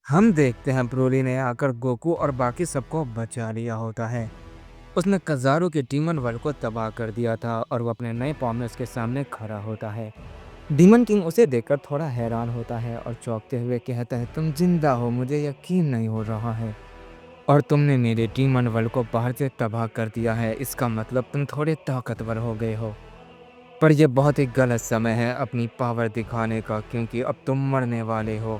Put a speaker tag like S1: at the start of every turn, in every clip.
S1: हम देखते हैं ब्रोली ने आकर गोकू और बाकी सबको बचा लिया होता है। उसने कज़ारू के डीमन वर्ल्ड को तबाह कर दिया था और वो अपने नए फॉर्म में उसके सामने खड़ा होता है। डीमन किंग उसे देखकर थोड़ा हैरान होता है और चौंकते हुए कहता है, तुम जिंदा हो, मुझे यकीन नहीं हो रहा है। और तुमने मेरे डीमन वर्ल्ड को बाहर से तबाह कर दिया है, इसका मतलब तुम थोड़े ताकतवर हो गए हो। पर यह बहुत ही गलत समय है अपनी पावर दिखाने का, क्योंकि अब तुम मरने वाले हो।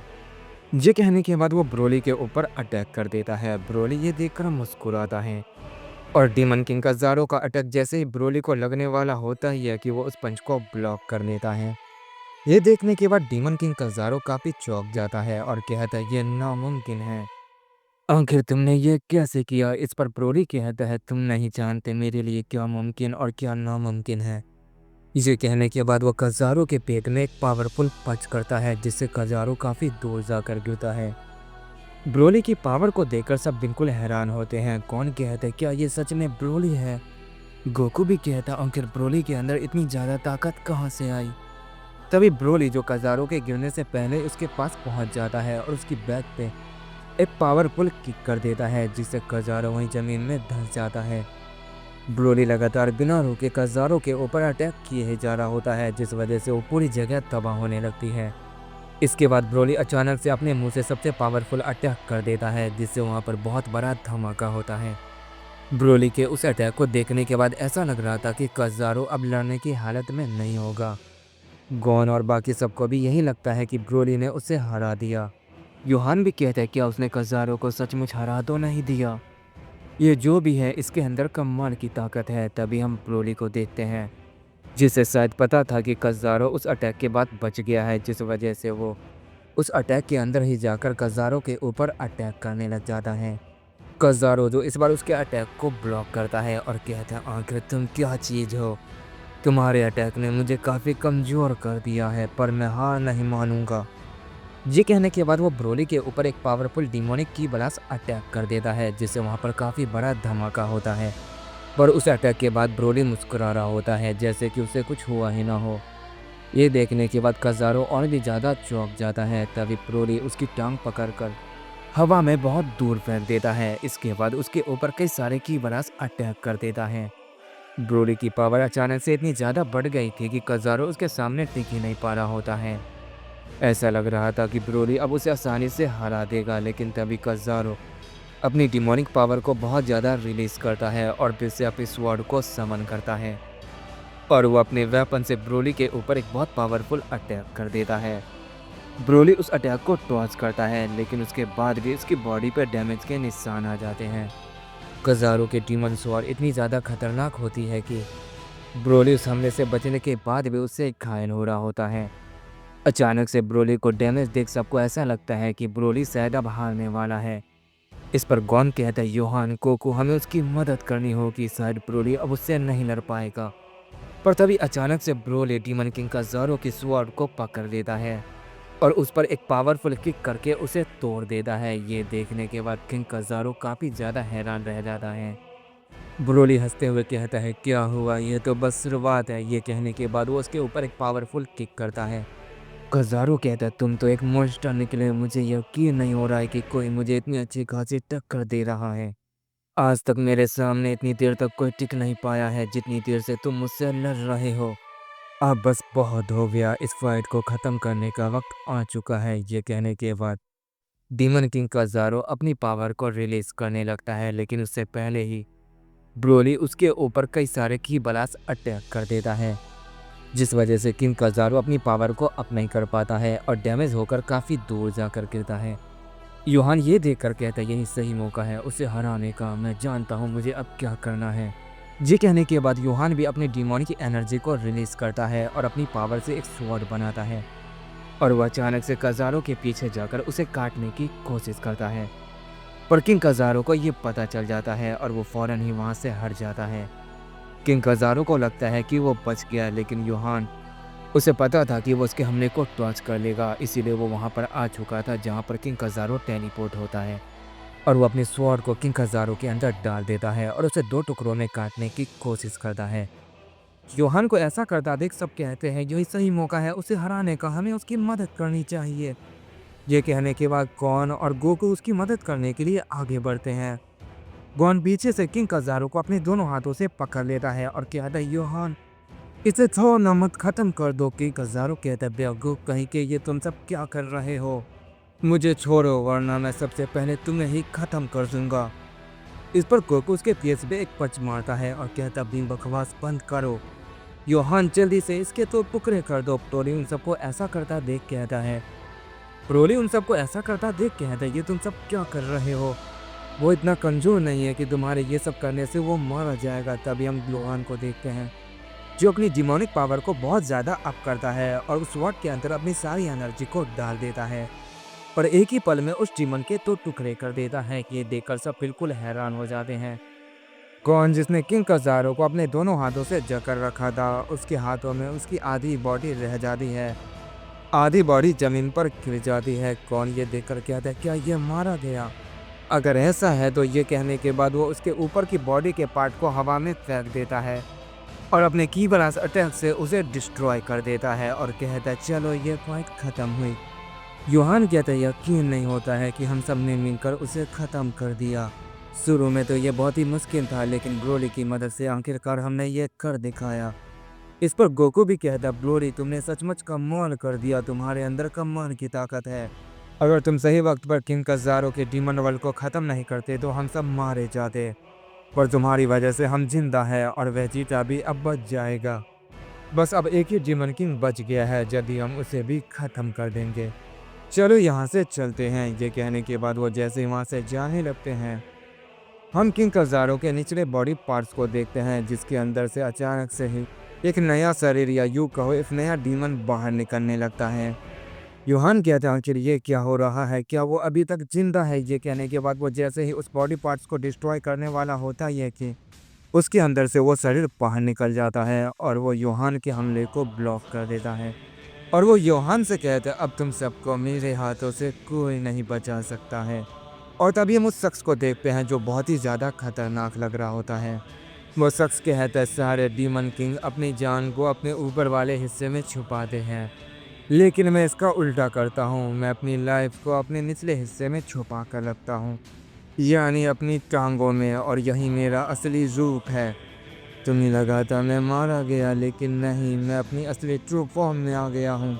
S1: ये कहने के बाद वो ब्रोली के ऊपर अटैक कर देता है। ब्रोली ये देखकर मुस्कुराता है और डीमन किंग का ज़ारो का अटैक जैसे ही ब्रोली को लगने वाला होता ही है कि वो उस पंच को ब्लॉक कर लेता है। ये देखने के बाद डीमन किंग का ज़ारो काफ़ी चौंक जाता है और कहता है, ये नामुमकिन है। आखिर तुमने ये कैसे किया? इस पर ब्रोली कहता है, तुम नहीं जानते मेरे लिए क्या मुमकिन और क्या नामुमकिन है। इसे कहने के बाद वो कज़ारो के पेट में एक पावरफुल पंच करता है, जिससे कज़ारो काफ़ी दूर जाकर गिरता है। ब्रोली की पावर को देखकर सब बिल्कुल हैरान होते हैं। कौन कहता है, क्या ये सच में ब्रोली है? गोकू भी कहता, आखिर ब्रोली के अंदर इतनी ज़्यादा ताकत कहाँ से आई? तभी ब्रोली, जो कज़ारो के गिरने से पहले उसके पास पहुंच जाता है और उसकी बैक पे एक पावरफुल किक कर देता है, जिससे कज़ारो वहीं ज़मीन में धंस जाता है। ब्रोली लगातार बिना रुके कज़ारो के ऊपर अटैक किए ही जा रहा होता है, जिस वजह से वो पूरी जगह तबाह होने लगती है। इसके बाद ब्रोली अचानक से अपने मुंह से सबसे पावरफुल अटैक कर देता है, जिससे वहां पर बहुत बड़ा धमाका होता है। ब्रोली के उस अटैक को देखने के बाद ऐसा लग रहा था कि कज़ारो अब लड़ने की हालत में नहीं होगा। गॉन और बाकी सबको भी यही लगता है कि ब्रोली ने उसे हरा दिया। यूहान भी कहता है, क्या उसने कज़ारो को सचमुच हरा तो नहीं दिया? ये जो भी है, इसके अंदर कमाल की ताकत है। तभी हम ब्रोली को देखते हैं, जिसे शायद पता था कि कज़ारो उस अटैक के बाद बच गया है, जिस वजह से वो उस अटैक के अंदर ही जाकर कज़ारो के ऊपर अटैक करने लग जाता है। कज़ारो जो इस बार उसके अटैक को ब्लॉक करता है और कहता है, आखिर तुम क्या चीज़ हो? तुम्हारे अटैक ने मुझे काफ़ी कमज़ोर कर दिया है, पर मैं हार नहीं मानूंगा। ये कहने के बाद वो ब्रोली के ऊपर एक पावरफुल डिमोनिक की ब्लास्ट अटैक कर देता है, जिससे वहाँ पर काफ़ी बड़ा धमाका होता है। पर उस अटैक के बाद ब्रोली मुस्कुरा रहा होता है, जैसे कि उसे कुछ हुआ ही ना हो। ये देखने के बाद कज़ारो और भी ज़्यादा चौंक जाता है। तभी ब्रोली उसकी टांग पकड़कर हवा में बहुत दूर फेंक देता है। इसके बाद उसके ऊपर कई सारे की ब्लास्ट अटैक कर देता है। ब्रोली की पावर अचानक से इतनी ज़्यादा बढ़ गई थी कि कज़ारो उसके सामने टिक ही नहीं पा रहा होता है। ऐसा लग रहा था कि ब्रोली अब उसे आसानी से हरा देगा, लेकिन तभी कज़ारो अपनी डिमोनिक पावर को बहुत ज़्यादा रिलीज करता है और फिर से अपनी स्वॉर्ड को समन करता है और वो अपने वेपन से ब्रोली के ऊपर एक बहुत पावरफुल अटैक कर देता है। ब्रोली उस अटैक को टॉर्च करता है, लेकिन उसके बाद भी उसकी बॉडी पर डैमेज के निशान आ जाते हैं। कज़ारो के डीमन स्वॉर्ड इतनी ज़्यादा खतरनाक होती है कि ब्रोली उस हमले से बचने के बाद भी उससे घायल हो रहा होता है। अचानक से ब्रोली को डैमेज देख सबको ऐसा लगता है कि ब्रोली शायद अब हारने वाला है। इस पर गॉन कहता है, योहान, कोको, हमें उसकी मदद करनी होगी, शायद ब्रोली अब उससे नहीं लड़ पाएगा। पर तभी अचानक से ब्रोली डीमन किंग का ज़ारो की स्वॉर्ड को पकड़ लेता है और उस पर एक पावरफुल किक करके उसे तोड़ देता है। ये देखने के बाद किंग का ज़ारो काफ़ी ज़्यादा हैरान रह जाता है। ब्रोली हंसते हुए कहता है, क्या हुआ, ये तो बस शुरुआत है। ये कहने के बाद वो उसके ऊपर एक पावरफुल किक करता है। कज़ारो कहता है, तुम तो एक मॉन्स्टर निकले, मुझे यकीन नहीं हो रहा है कि कोई मुझे इतनी अच्छी खासी टक्कर दे रहा है। आज तक मेरे सामने इतनी देर तक कोई टिक नहीं पाया है जितनी देर से तुम मुझसे लड़ रहे हो। अब बस बहुत हो गया, इस फाइट को ख़त्म करने का वक्त आ चुका है। ये कहने के बाद डीमन किंग कज़ारो अपनी पावर को रिलीज करने लगता है, लेकिन उससे पहले ही ब्रोली उसके ऊपर कई सारे की ब्लास्ट अटैक कर देता है, जिस वजह से किंग कज़ारो अपनी पावर को अप नहीं कर पाता है और डैमेज होकर काफ़ी दूर जाकर गिरता है। योहान ये देखकर कहता है, यही सही मौका है उसे हराने का, मैं जानता हूँ मुझे अब क्या करना है। ये कहने के बाद योहान भी अपनी डिमोनिक एनर्जी को रिलीज करता है और अपनी पावर से एक स्वॉर्ड बनाता है और वह अचानक से कज़ारो के पीछे जाकर उसे काटने की कोशिश करता है। पर किंग कज़ारो को ये पता चल जाता है और वो फौरन ही वहाँ से हट जाता है। किंग कज़ारो को लगता है कि वो बच गया, लेकिन योहान, उसे पता था कि वो उसके हमले को टॉर्च कर लेगा, इसीलिए वो वहाँ पर आ चुका था जहाँ पर किंग कज़ारो टेलीपोर्ट होता है और वो अपने स्वॉर्ड को किंग कज़ारो के अंदर डाल देता है और उसे दो टुकड़ों में काटने की कोशिश करता है। योहान को ऐसा करता देख सब कहते हैं, यही सही मौका है उसे हराने का, हमें उसकी मदद करनी चाहिए। ये कहने के बाद गॉन और गोकू उसकी मदद करने के लिए आगे बढ़ते हैं। गॉन पीछे से किंग कज़ारू को अपने दोनों हाथों से पकड़ लेता है और कहता है, योहान इसे थोड़ा मत खत्म कर दो। किंग कज़ारू कहता है, बेवकूफ कहीं के, ये तुम सब क्या कर रहे हो? मुझे छोड़ो वरना मैं सबसे पहले तुम्हें ही खत्म कर दूंगा। इस पर गोकू उसके फेस पे एक पंच मारता है और कहता, भी बकवास बंद करो। योहान जल्दी से इसके तो टुकड़े कर दो। ब्रोली उन सबको ऐसा करता देख कहता है, ये तुम सब क्या कर रहे हो? वो इतना कमजोर नहीं है कि तुम्हारे ये सब करने से वो मारा जाएगा। तभी हम योहान को देखते हैं जो अपनी डिमोनिक पावर को बहुत ज़्यादा अप करता है और उस वर्ड के अंदर अपनी सारी एनर्जी को डाल देता है और एक ही पल में उस डीमन के तो टुकड़े कर देता है। ये देखकर सब बिल्कुल हैरान हो जाते हैं। कौन जिसने किंग कज़ारू को अपने दोनों हाथों से जकड़ रखा था, उसके हाथों में उसकी आधी बॉडी रह जाती है, आधी बॉडी जमीन पर गिर जाती है। कौन ये देखकर कहता है, क्या ये मारा गया? अगर ऐसा है तो ये कहने के बाद वो उसके ऊपर की बॉडी के पार्ट को हवा में फेंक देता है और अपने की ब्लास्ट अटैक से उसे डिस्ट्रॉय कर देता है और कहता है, चलो ये फाइट खत्म हुई। योहान कहता है, यकीन नहीं होता है कि हम सब ने मिलकर उसे ख़त्म कर दिया। शुरू में तो ये बहुत ही मुश्किल था, लेकिन ब्रोली की मदद से आखिरकार हमने ये कर दिखाया। इस पर गोकू भी कहता, ब्रोली तुमने सचमुच कमाल कर दिया, तुम्हारे अंदर कमाल की ताकत है। अगर तुम सही वक्त पर किंग कज़ारू के डीमन वर्ल्ड को ख़त्म नहीं करते तो हम सब मारे जाते, पर तुम्हारी वजह से हम जिंदा हैं और वेजिटा भी अब बच जाएगा। बस अब एक ही डीमन किंग बच गया है, जल्दी हम उसे भी ख़त्म कर देंगे। चलो यहाँ से चलते हैं। ये कहने के बाद वो जैसे ही वहाँ से जाने लगते हैं, हम किंग कज़ारू के निचले बॉडी पार्ट्स को देखते हैं, जिसके अंदर से अचानक से ही एक नया शरीर या यूँ कहो एक नया डीमन बाहर निकलने लगता है। योहान कहता है, आखिर ये क्या हो रहा है? क्या वो अभी तक जिंदा है? ये कहने के बाद वो जैसे ही उस बॉडी पार्ट्स को डिस्ट्रॉय करने वाला होता ही है कि उसके अंदर से वो शरीर बाहर निकल जाता है और वो योहान के हमले को ब्लॉक कर देता है। और वो योहान से कहता है, अब तुम सबको मेरे हाथों से कोई नहीं बचा सकता है। और तभी हम उस शख्स को देखते हैं जो बहुत ही ज़्यादा खतरनाक लग रहा होता है। वो शख्स कहता है, सारे डीमन किंग अपनी जान को अपने ऊपर वाले हिस्से में छुपाते हैं, लेकिन मैं इसका उल्टा करता हूँ। मैं अपनी लाइफ को अपने निचले हिस्से में छुपा कर रखता हूँ, यानी अपनी टांगों में, और यही मेरा असली रूप है। तुम्हें लगा था मैं मारा गया, लेकिन नहीं, मैं अपनी असली ट्रू फॉर्म में आ गया हूँ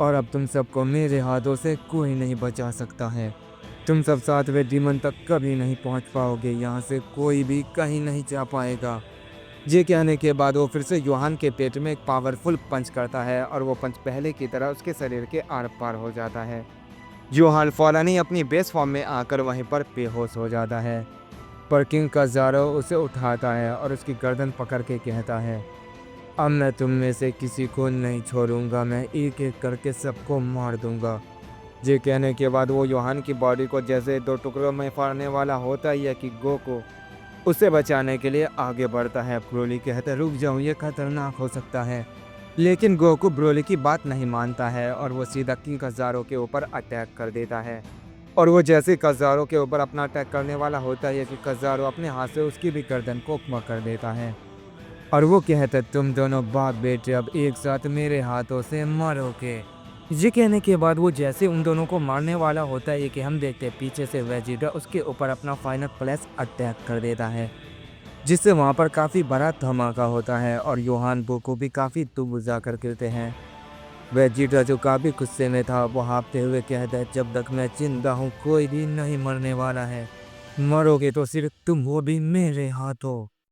S1: और अब तुम सबको मेरे हाथों से कोई नहीं बचा सकता है। तुम सब 7वें डीमन तक कभी नहीं पहुँच पाओगे, यहाँ से कोई भी कहीं नहीं जा पाएगा। ये कहने के बाद वो फिर से योहान के पेट में एक पावरफुल पंच करता है और वो पंच पहले की तरह उसके शरीर के आर पार हो जाता है। योहान फौरन ही अपनी बेस फॉर्म में आकर वहीं पर बेहोश हो जाता है, पर किंग कज़ारू उसे उठाता है और उसकी गर्दन पकड़ के कहता है, अब मैं तुम में से किसी को नहीं छोड़ूंगा, मैं एक एक करके सबको मार दूंगा। ये कहने के बाद वो योहान की बॉडी को जैसे 2 टुकड़ों में फाड़ने वाला होता ही है कि गोकू उसे बचाने के लिए आगे बढ़ता है। ब्रोली कहता है, रुक जाओ, ये खतरनाक हो सकता है। लेकिन गोकू ब्रोली की बात नहीं मानता है और वो सीधा किंग कज़ारू के ऊपर अटैक कर देता है। और वो जैसे कज़ारू के ऊपर अपना अटैक करने वाला होता है कि कज़ारू अपने हाथ से उसकी भी गर्दन को कर देता है और वो कहता है, तुम दोनों बाप बेटे अब एक साथ मेरे हाथों से मरोगे। ये कहने के बाद वो जैसे उन दोनों को मारने वाला होता है कि हम देखते हैं पीछे से वेजिटा उसके ऊपर अपना फाइनल फ्लैश अटैक कर देता है, जिससे वहाँ पर काफ़ी बड़ा धमाका होता है और योहान गोकू भी काफ़ी दूर जाकर गिरते हैं। वेजिटा जो काफ़ी गुस्से में था वो हाँफते हुए कहता है, जब तक मैं जिंदा हूँ कोई भी नहीं मरने वाला है, मरोगे तो सिर्फ तुम, वो भी मेरे हाथों।